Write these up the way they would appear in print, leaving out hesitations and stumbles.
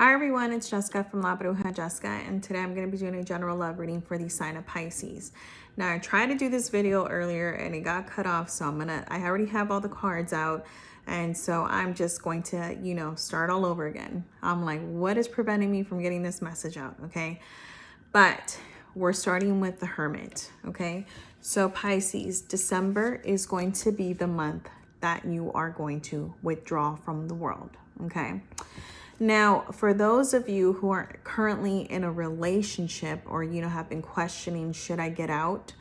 Hi everyone, it's Jessica from Labrujajessica, and today I'm going to be doing a general love reading for the sign of Pisces. Now I tried to do this video earlier and it got cut off, so I already have all the cards out, and so I'm just going to, start all over again. I'm like, what is preventing me from getting this message out, okay? But we're starting with the Hermit, okay? So Pisces, December is going to be the month that you are going to withdraw from the world, okay? Now, for those of you who are currently in a relationship or, have been questioning, should I get out?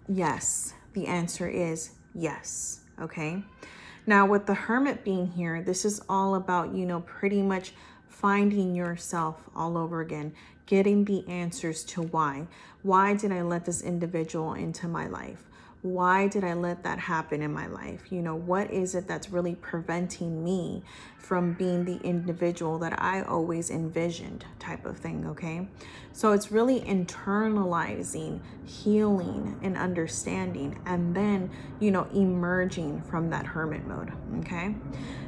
Yes, the answer is yes, okay? Now, with the Hermit being here, this is all about, pretty much finding yourself all over again, getting the answers to why. Why did I let this individual into my life? Why did I let that happen in my life? What is it that's really preventing me from being the individual that I always envisioned, type of thing, okay? So it's really internalizing, healing, and understanding, and then, emerging from that hermit mode, okay?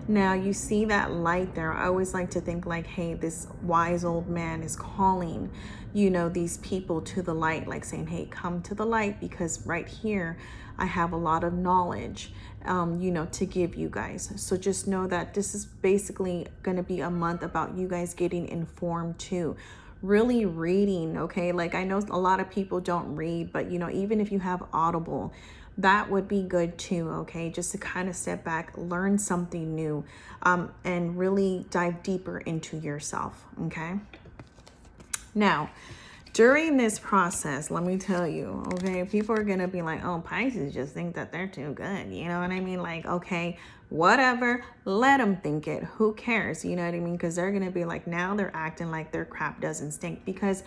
Now, you see that light there. I always like to think like, hey, this wise old man is calling, these people to the light, like saying, hey, come to the light, because right here, I have a lot of knowledge, to give you guys. So just know that this is basically going to be a month about you guys getting informed too. Really reading, okay? Like, I know a lot of people don't read, but, even if you have Audible, that would be good too, okay? Just to kind of step back, learn something new, and really dive deeper into yourself, okay? Now, during this process, let me tell you, okay, people are going to be like, oh, Pisces just think that they're too good. You know what I mean? Like, okay, whatever, let them think it. Who cares? You know what I mean? Because they're going to be like, now they're acting like their crap doesn't stink, because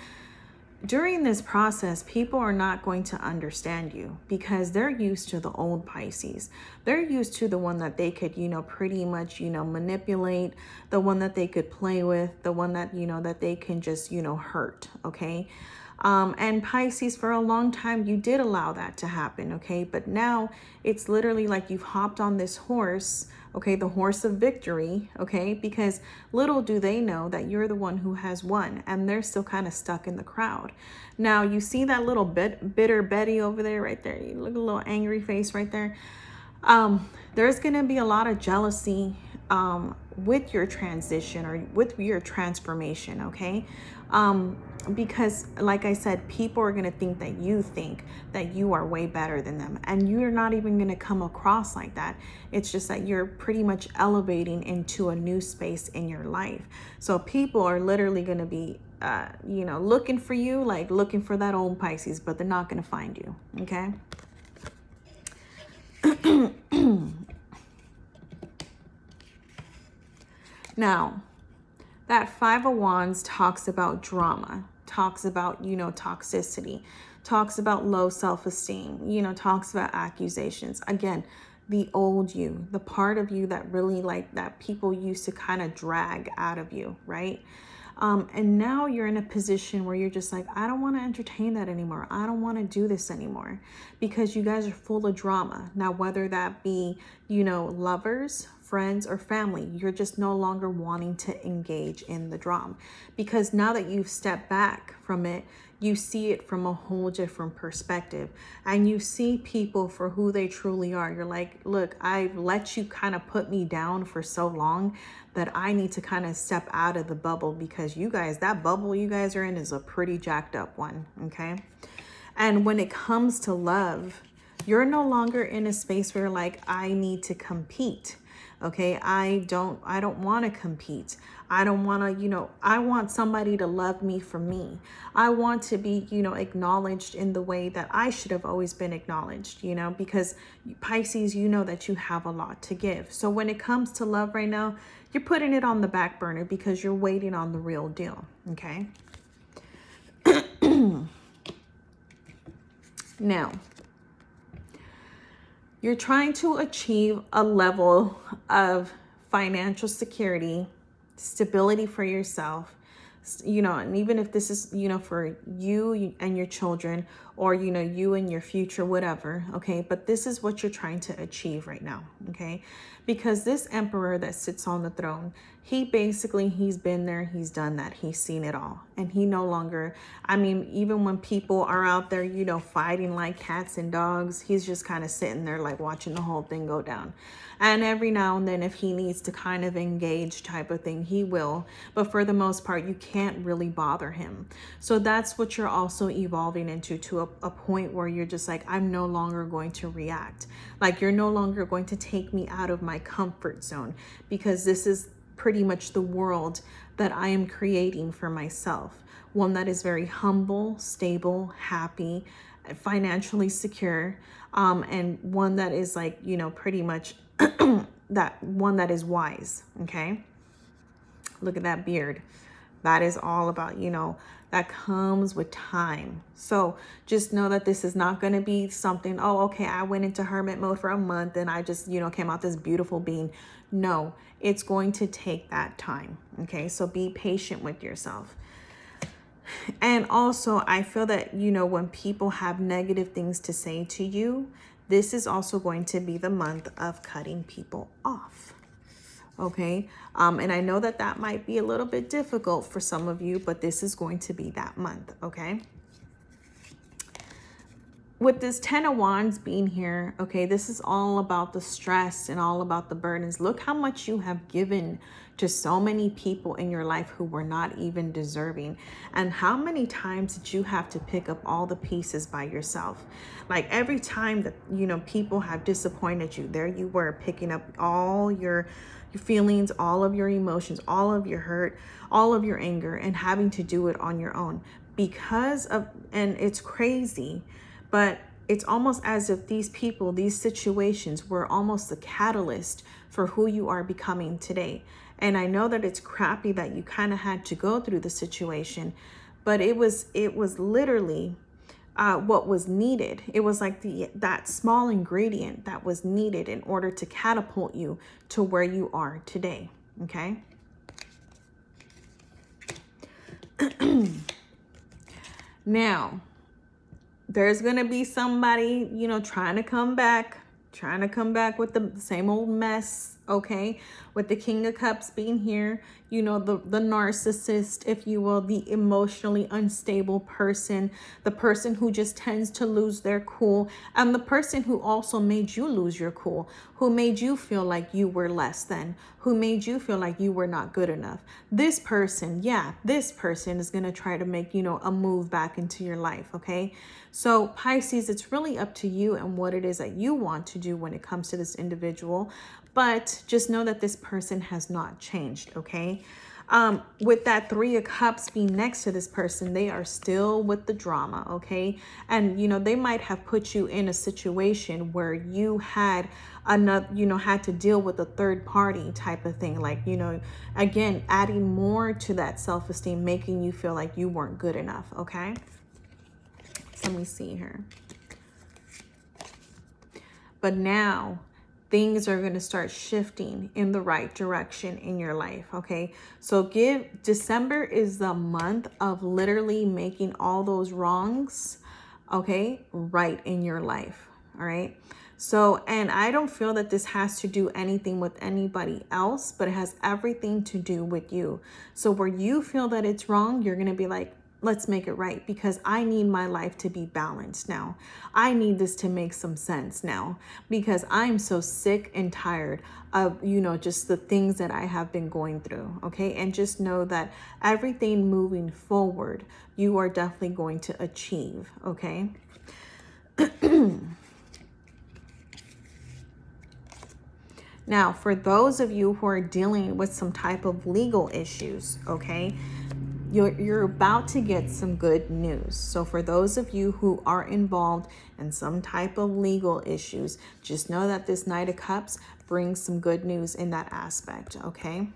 during this process, people are not going to understand you because they're used to the old Pisces. They're used to the one that they could, pretty much, manipulate, the one that they could play with, the one that, that they can just, hurt, okay? And Pisces, for a long time, you did allow that to happen, okay? But now it's literally like you've hopped on this horse, okay, the horse of victory, okay? Because little do they know that you're the one who has won, and they're still kind of stuck in the crowd. Now, you see that little bitter Betty over there, right there? You look at a little angry face right there. There's going to be a lot of jealousy with your transition or with your transformation, okay? Because like I said, people are going to think that you are way better than them, and you're not even going to come across like that. It's just that you're pretty much elevating into a new space in your life. So people are literally going to be looking for you, like looking for that old Pisces, but they're not going to find you, okay? Now, that Five of Wands talks about drama, talks about, toxicity, talks about low self-esteem, talks about accusations. Again, the old you, the part of you that really that people used to kind of drag out of you, right? And now you're in a position where you're just like, I don't want to entertain that anymore. I don't want to do this anymore, because you guys are full of drama. Now, whether that be, lovers, friends, or family, you're just no longer wanting to engage in the drama, because now that you've stepped back from it, you see it from a whole different perspective, and you see people for who they truly are. You're like, look, I've let you kind of put me down for so long that I need to kind of step out of the bubble, because you guys, that bubble you guys are in is a pretty jacked up one, okay? And when it comes to love, you're no longer in a space where like, I need to compete. Okay, I don't want to compete. I don't want to, I want somebody to love me for me. I want to be, acknowledged in the way that I should have always been acknowledged, because Pisces, that you have a lot to give. So when it comes to love right now, you're putting it on the back burner because you're waiting on the real deal, okay? Now, you're trying to achieve a level of financial security, stability for yourself, and even if this is, for you and your children, or, you know, you and your future, whatever. Okay. But this is what you're trying to achieve right now. Okay. Because this emperor that sits on the throne, he's been there, he's done that, he's seen it all. And he no longer, I mean, even when people are out there, you know, fighting like cats and dogs, he's just kind of sitting there like watching the whole thing go down. And every now and then, if he needs to kind of engage type of thing, he will. But for the most part, you can't really bother him. So that's what you're also evolving into, to a point where you're just like, I'm no longer going to react. Like, you're no longer going to take me out of my comfort zone, because this is pretty much the world that I am creating for myself. One that is very humble, stable, happy, financially secure, and one that is like, you know, pretty much that one that is wise. Okay. Look at that beard. That is all about, you know, that comes with time. So just know that this is not going to be something, oh, okay, I went into hermit mode for a month and I just, you know, came out this beautiful being. No, it's going to take that time. Okay. So be patient with yourself. And also, I feel that, you know, when people have negative things to say to you, this is also going to be the month of cutting people off. Okay. And I know that that might be a little bit difficult for some of you, but this is going to be that month. Okay. With this 10 of Wands being here, okay, this is all about the stress and all about the burdens. Look how much you have given to so many people in your life who were not even deserving. And how many times did you have to pick up all the pieces by yourself? Like, every time that, you know, people have disappointed you, there you were picking up all your feelings, all of your emotions, all of your hurt, all of your anger, and having to do it on your own because of, and it's crazy, but it's almost as if these people, these situations were almost the catalyst for who you are becoming today. And I know that it's crappy that you kind of had to go through the situation, but it was literally what was needed. It was like that small ingredient that was needed in order to catapult you to where you are today. Okay. Now, there's going to be somebody, you know, trying to come back with the same old mess. Okay. With the King of Cups being here, you know, the narcissist, if you will, the emotionally unstable person, the person who just tends to lose their cool, and the person who also made you lose your cool, who made you feel like you were less than, who made you feel like you were not good enough. This person is going to try to make, you know, a move back into your life. Okay. So Pisces, it's really up to you and what it is that you want to do when it comes to this individual. But just know that this person has not changed, okay? With that 3 of Cups being next to this person, they are still with the drama, okay? And, you know, they might have put you in a situation where you had another, you know, had to deal with a third party type of thing. Like, you know, again, adding more to that self-esteem, making you feel like you weren't good enough, okay? So let me see here. But now, things are going to start shifting in the right direction in your life. Okay. So December is the month of literally making all those wrongs, okay, right in your life. All right. So, and I don't feel that this has to do anything with anybody else, but it has everything to do with you. So where you feel that it's wrong, you're going to be like, let's make it right, because I need my life to be balanced now. I need this to make some sense now, because I'm so sick and tired of, you know, just the things that I have been going through. Okay. And just know that everything moving forward, you are definitely going to achieve. Okay. Now, for those of you who are dealing with some type of legal issues, okay, you're about to get some good news. So for those of you who are involved in some type of legal issues, just know that this Knight of Cups brings some good news in that aspect, okay?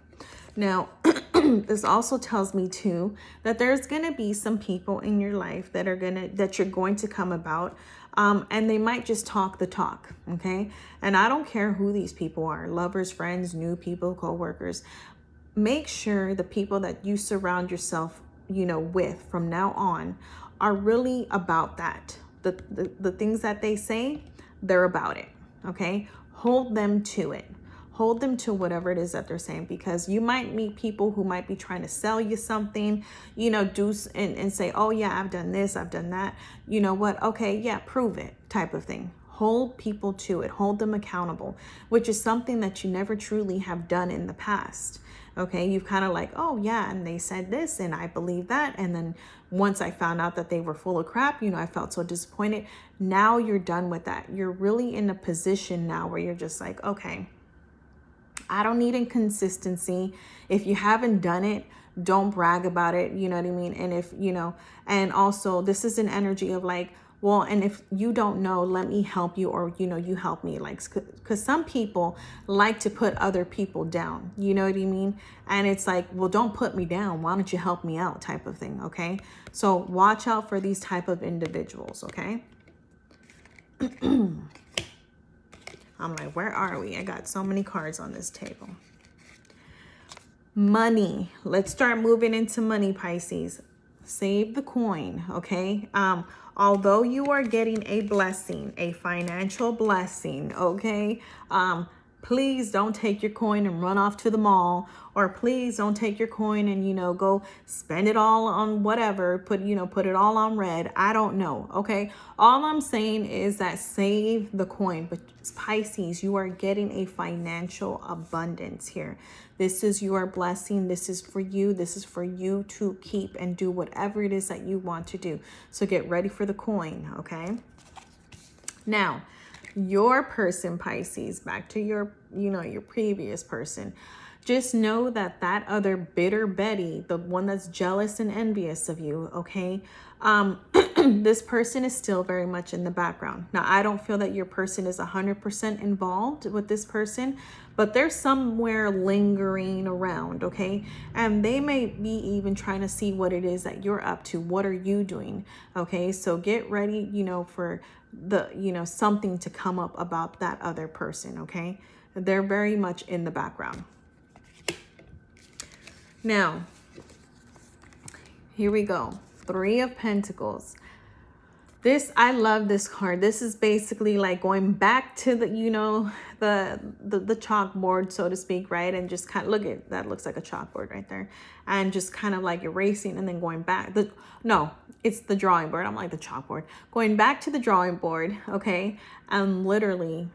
Now, this also tells me too that there's going to be some people in your life that you're going to come about, and they might just talk the talk, okay? And I don't care who these people are, lovers, friends, new people, co-workers. Make sure the people that you surround yourself, you know, with from now on are really about that, the things that they say, they're about it. Okay, hold them to it. Hold them to whatever it is that they're saying, because you might meet people who might be trying to sell you something, you know, and say, oh yeah, I've done this, I've done that. You know what? Okay, yeah, prove it, type of thing. Hold people to it, hold them accountable, which is something that you never truly have done in the past. Okay, you've kind of like, oh yeah, and they said this and I believe that. And then once I found out that they were full of crap, you know, I felt so disappointed. Now you're done with that. You're really in a position now where you're just like, okay, I don't need inconsistency. If you haven't done it, don't brag about it. You know what I mean? And if, you know, and also this is an energy of like, well, and if you don't know, let me help you, or, you know, you help me. Like, because some people like to put other people down, you know what I mean? And it's like, well, don't put me down. Why don't you help me out, type of thing. Okay. So watch out for these type of individuals. Okay. I'm like, where are we? I got so many cards on this table. Money. Let's start moving into money, Pisces. Save the coin, okay? Although you are getting a blessing, a financial blessing, okay? Please don't take your coin and run off to the mall, or please don't take your coin and, you know, go spend it all on whatever, put it all on red. I don't know, okay? All I'm saying is that save the coin. But Pisces, you are getting a financial abundance here. This is your blessing. This is for you. This is for you to keep and do whatever it is that you want to do. So get ready for the coin, okay? Now, your person, Pisces, back to your, you know, your previous person. Just know that that other bitter Betty, the one that's jealous and envious of you, okay? This person is still very much in the background. Now, I don't feel that your person is 100% involved with this person, but they're somewhere lingering around, okay? And they may be even trying to see what it is that you're up to. What are you doing? Okay, so get ready, you know, for the, you know, something to come up about that other person, okay? They're very much in the background. Now, here we go. 3 of Pentacles. This, I love this card. This is basically like going back to the, you know, the chalkboard, so to speak, right? And just kind of look at that, looks like a chalkboard right there, and just kind of like erasing and then going back. No, it's the drawing board. I'm like the chalkboard. Going back to the drawing board, okay, and literally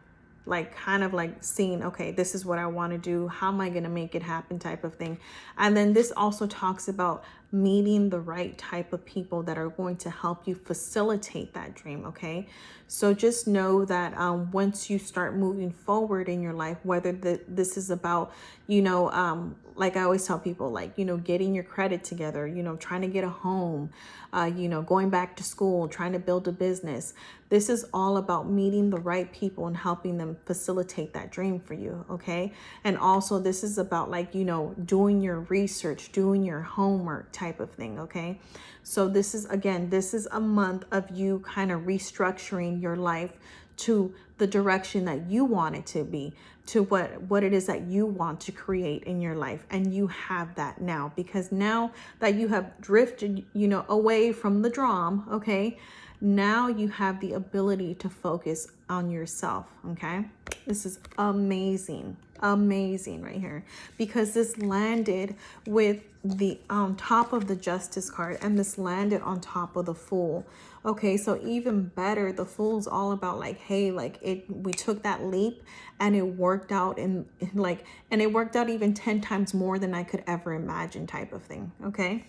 like kind of like seeing, okay, this is what I want to do. How am I going to make it happen, type of thing. And then this also talks about meeting the right type of people that are going to help you facilitate that dream, okay? So just know that once you start moving forward in your life, whether this is about, you know, like I always tell people, like, you know, getting your credit together, you know, trying to get a home, you know, going back to school, trying to build a business. This is all about meeting the right people and helping them facilitate that dream for you, okay? And also this is about, like, you know, doing your research, doing your homework type of thing, okay? So this is, again, this is a month of you kind of restructuring your life to the direction that you want it to be, to what it is that you want to create in your life. And you have that now, because now that you have drifted, you know, away from the drama, okay, now you have the ability to focus on yourself, okay? This is amazing, amazing right here, because this landed with the top of the Justice card, and this landed on top of the Fool. Okay, so even better, the Fool's all about like, hey, like we took that leap and it worked out, and it worked out even 10 times more than I could ever imagine, type of thing, okay?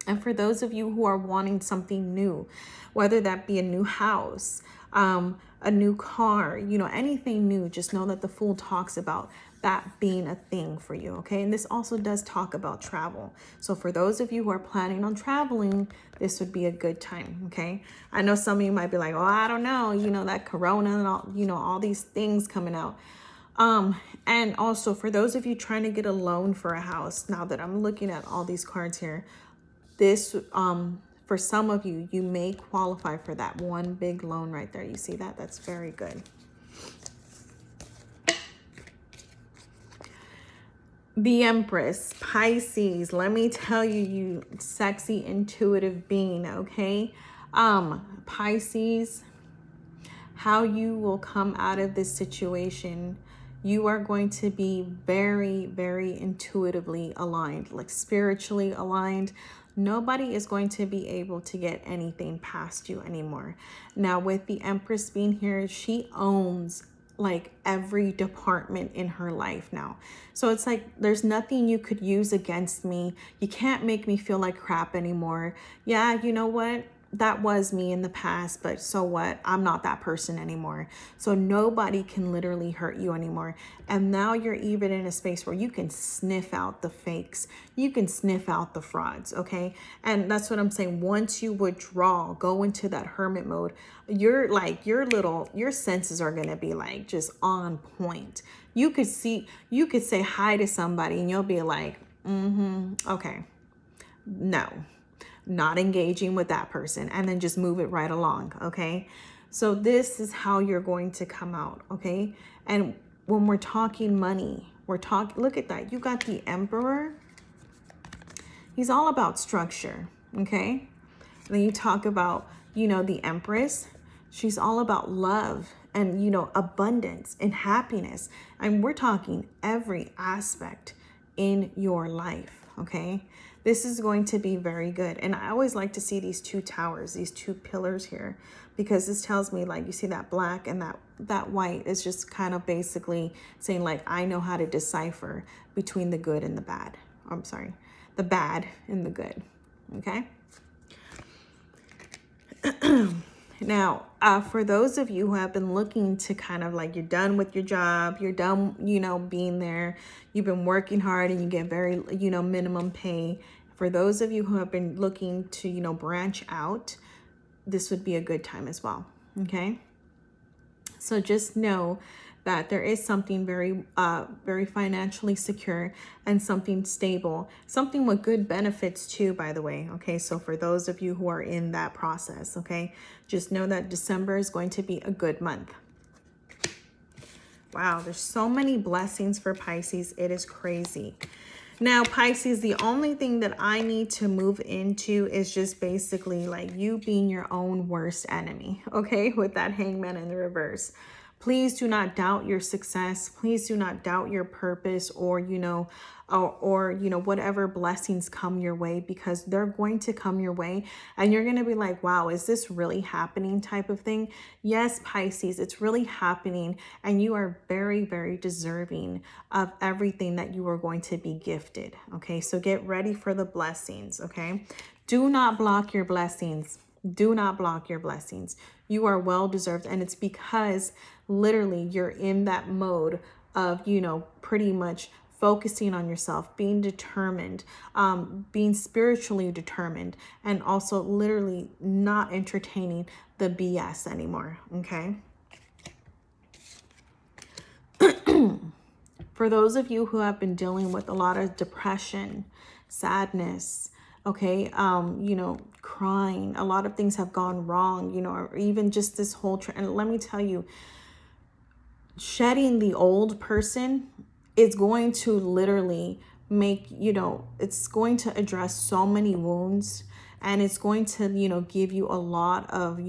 And for those of you who are wanting something new, whether that be a new house, a new car, you know, anything new, just know that the Fool talks about that being a thing for you, okay? And this also does talk about travel. So for those of you who are planning on traveling, this would be a good time, okay? I know some of you might be like, oh, I don't know, you know, that Corona and all, you know, all these things coming out. And also for those of you trying to get a loan for a house, now that I'm looking at all these cards here, this, for some of you, you may qualify for that one big loan right there. You see that? That's very good. The Empress, Pisces, let me tell you, you sexy, intuitive being, okay? Pisces, how you will come out of this situation, you are going to be very, very intuitively aligned, like spiritually aligned. Nobody is going to be able to get anything past you anymore. Now, with the Empress being here, she owns like every department in her life now. So it's like, there's nothing you could use against me. You can't make me feel like crap anymore. Yeah, you know what? That was me in the past, but so what? I'm not that person anymore. So nobody can literally hurt you anymore. And now you're even in a space where you can sniff out the fakes. You can sniff out the frauds, okay? And that's what I'm saying. Once you withdraw, go into that hermit mode, you're like, your senses are going to be like just on point. You could say hi to somebody and you'll be like, okay, no, not engaging with that person, and then just move it right along. Okay, so this is how you're going to come out. Okay, and when we're talking money, look at that, you got the Emperor. He's all about structure. Okay, and then you talk about, the Empress. She's all about love and, abundance and happiness, and we're talking every aspect in your life. Okay, this is going to be very good. And I always like to see these two towers, these two pillars here, because this tells me, like, you see that black and that white is just kind of basically saying, like, I know how to decipher between the good and the bad. I'm sorry, the bad and the good. Okay. Now, for those of you who have been looking to kind of like, you're done with your job, you're done, being there, you've been working hard and you get very, minimum pay. For those of you who have been looking to, branch out, this would be a good time as well. Okay. So just know that there is something very, very financially secure and something stable, something with good benefits too, by the way. Okay. So for those of you who are in that process, okay, just know that December is going to be a good month. Wow. There's so many blessings for Pisces. It is crazy. Now, Pisces, the only thing that I need to move into is just basically like you being your own worst enemy. Okay. With that Hangman in the reverse. Please do not doubt your success. Please do not doubt your purpose or, whatever blessings come your way, because they're going to come your way and you're going to be like, wow, is this really happening type of thing? Yes, Pisces, it's really happening. And you are very, very deserving of everything that you are going to be gifted. Okay. So get ready for the blessings. Okay. Do not block your blessings. Do not block your blessings. You are well deserved. And it's because literally you're in that mode of, pretty much focusing on yourself, being determined, being spiritually determined, and also literally not entertaining the BS anymore. Okay. For those of you who have been dealing with a lot of depression, sadness, okay, crying, a lot of things have gone wrong, or even just this whole and let me tell you, shedding the old person is going to literally make, it's going to address so many wounds, and it's going to, give you a lot of,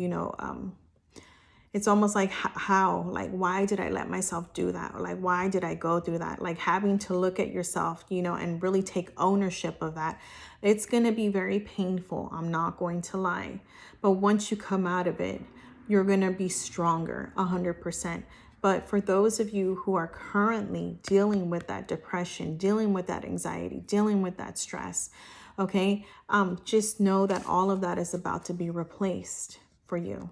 it's almost like why did I let myself do that? Or like, why did I go through that? Like having to look at yourself, and really take ownership of that. It's going to be very painful. I'm not going to lie. But once you come out of it, you're going to be stronger 100%. But for those of you who are currently dealing with that depression, dealing with that anxiety, dealing with that stress, okay, just know that all of that is about to be replaced for you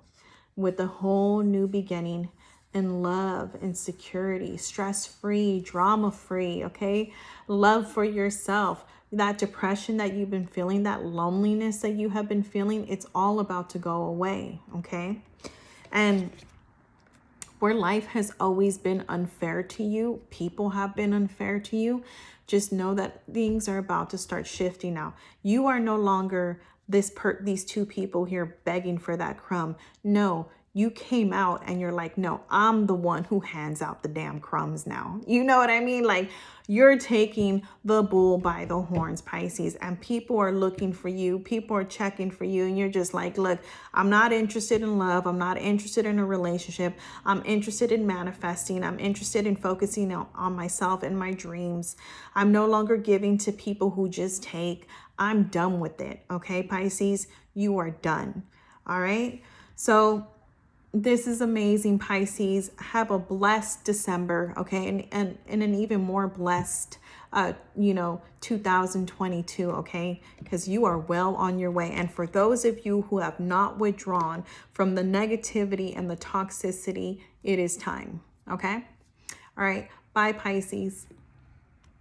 with a whole new beginning in love and security, stress-free, drama-free, okay? Love for yourself. That depression that you've been feeling, that loneliness that you have been feeling, it's all about to go away, okay? And where life has always been unfair to you, people have been unfair to you, just know that things are about to start shifting now. You are no longer these two people here begging for that crumb. No, you came out and you're like, no, I'm the one who hands out the damn crumbs now. You know what I mean? Like, you're taking the bull by the horns, Pisces, and people are looking for you. People are checking for you. And you're just like, look, I'm not interested in love. I'm not interested in a relationship. I'm interested in manifesting. I'm interested in focusing on myself and my dreams. I'm no longer giving to people who just take. I'm done with it. Okay, Pisces, you are done. All right. So this is amazing, Pisces. Have a blessed December, okay? And an even more blessed, 2022, okay? Because you are well on your way. And for those of you who have not withdrawn from the negativity and the toxicity, it is time, okay? All right. Bye, Pisces.